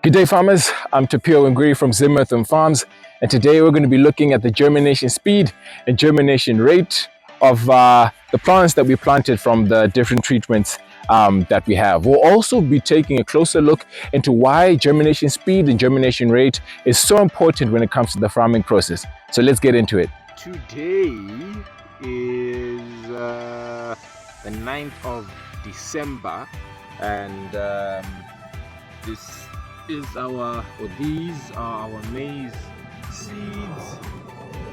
Good day, farmers. I'm Tapio Nguri from Earthworm Farms, and today we're going to be looking at the germination speed and germination rate of the plants that we planted from the different treatments that we have. We'll also be taking a closer look into why germination speed and germination rate is so important when it comes to the farming process. So let's get into it. Today is the 9th of December, and these are our maize seeds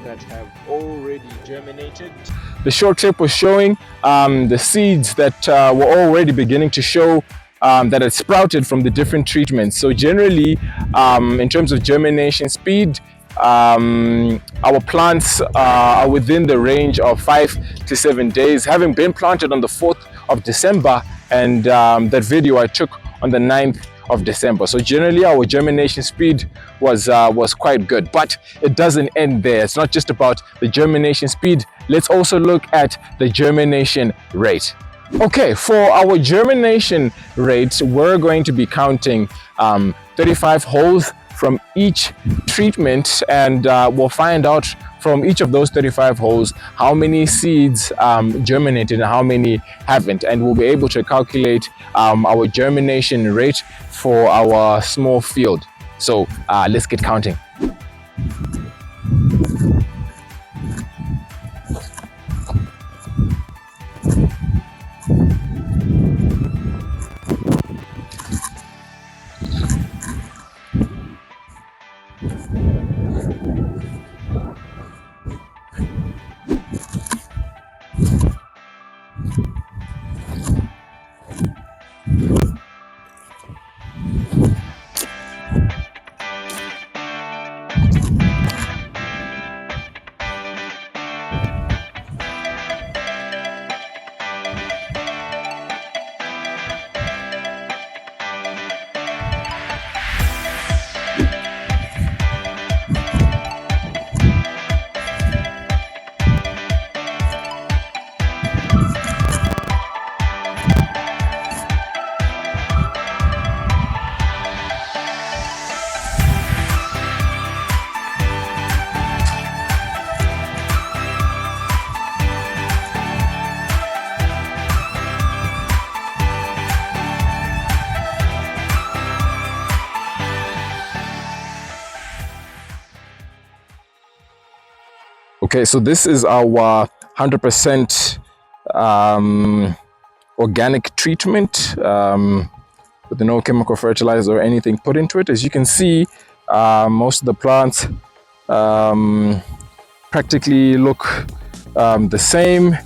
that have already germinated. The short clip was showing the seeds that were already beginning to show that it sprouted from the different treatments. So generally, in terms of germination speed, our plants are within the range of 5 to 7 days, having been planted on the 4th of December, and that video I took on the 9th of December. So generally our germination speed was quite good, but it doesn't end there. It's not just about the germination speed. Let's also look at the germination rate. Okay, for our germination rates, we're going to be counting 35 holes from each treatment, and we'll find out from each of those 35 holes how many seeds germinated and how many haven't, and we'll be able to calculate our germination rate for our small field. So let's get counting. Okay, so this is our 100% organic treatment with no chemical fertilizer or anything put into it. As you can see, most of the plants practically look the same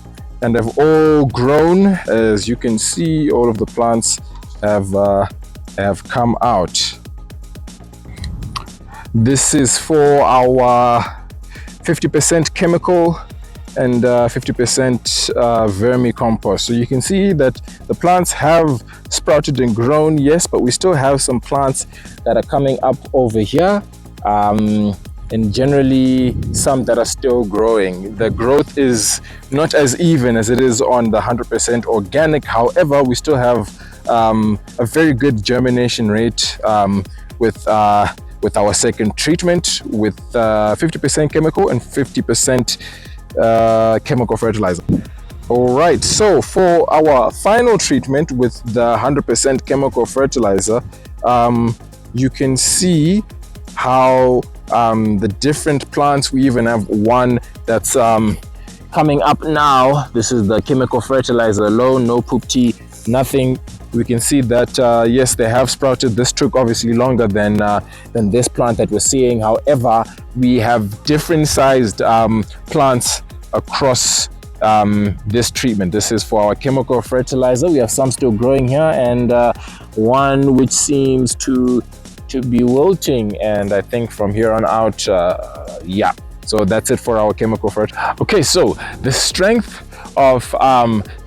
and have all grown. As you can see, all of the plants have come out. This is for our 50% chemical and 50% vermicompost. So you can see that the plants have sprouted and grown, yes, but we still have some plants that are coming up over here, and generally some that are still growing. The growth is not as even as it is on the 100% organic. However, we still have a very good germination rate with our second treatment, with 50% chemical and 50% chemical fertilizer. All right, so for our final treatment with the 100% chemical fertilizer, you can see how the different plants, we even have one that's coming up now. This is the chemical fertilizer alone, no poop tea, nothing. We can see that yes, they have sprouted. This took obviously longer than this plant that we're seeing. However, we have different sized plants across this treatment. This is for our chemical fertilizer. We have some still growing here, and one which seems to be wilting, and I think from here on out, yeah. So that's it for our chemical fertilizer. Okay, so the strength of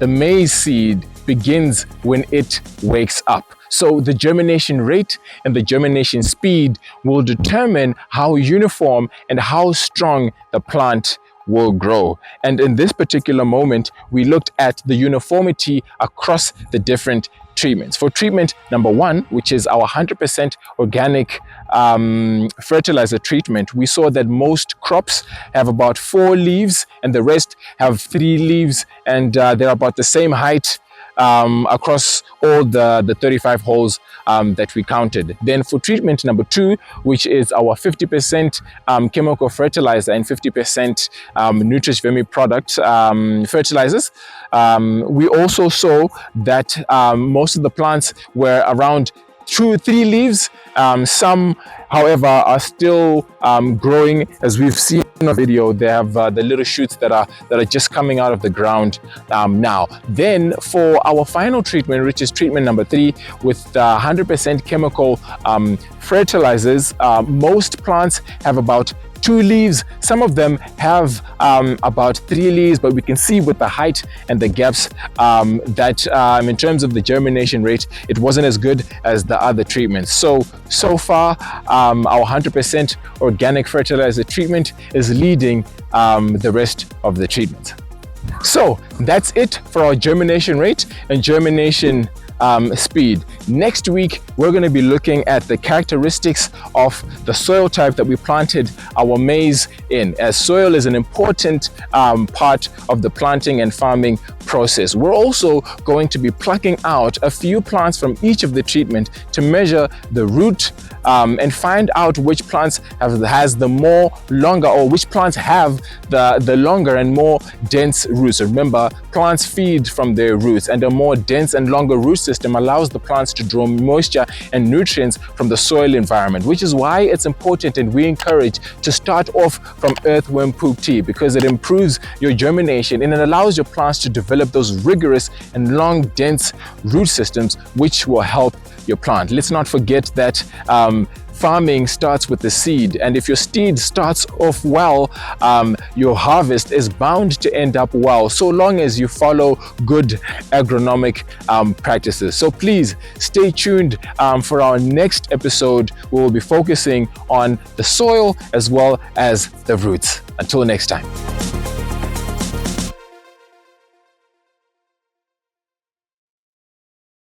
the maize seed begins when it wakes up. So the germination rate and the germination speed will determine how uniform and how strong the plant will grow. And in this particular moment, we looked at the uniformity across the different treatments. For treatment number 1, which is our 100% organic fertilizer treatment, we saw that most crops have about 4 leaves and the rest have 3 leaves, and they're about the same height across all the 35 holes that we counted. Then for treatment number 2, which is our 50% chemical fertilizer and 50% Nutrich vermi product fertilizers, we also saw that most of the plants were around 2-3 leaves. Some, however, are still growing. As we've seen in the video, they have the little shoots that are just coming out of the ground now. Then for our final treatment, which is treatment number 3, with 100% chemical fertilizers, most plants have about 2 leaves. Some of them have about 3 leaves, but we can see with the height and the gaps that in terms of the germination rate, it wasn't as good as the other treatments. So far, our 100% organic fertilizer treatment is leading the rest of the treatments. So that's it for our germination rate and germination speed. Next week, we're going to be looking at the characteristics of the soil type that we planted our maize in, as soil is an important part of the planting and farming process. We're also going to be plucking out a few plants from each of the treatment to measure the root and find out which plants has the more longer, or which plants have the longer and more dense roots. Remember, plants feed from their roots, and a more dense and longer root system allows the plants to draw moisture and nutrients from the soil environment, which is why it's important and we encourage to start off from earthworm poop tea, because it improves your germination and it allows your plants to develop those rigorous and long dense root systems, which will help your plant. Let's not forget that farming starts with the seed, and if your seed starts off well, your harvest is bound to end up well, so long as you follow good agronomic practices. So please stay tuned for our next episode. We will be focusing on the soil as well as the roots. Until next time.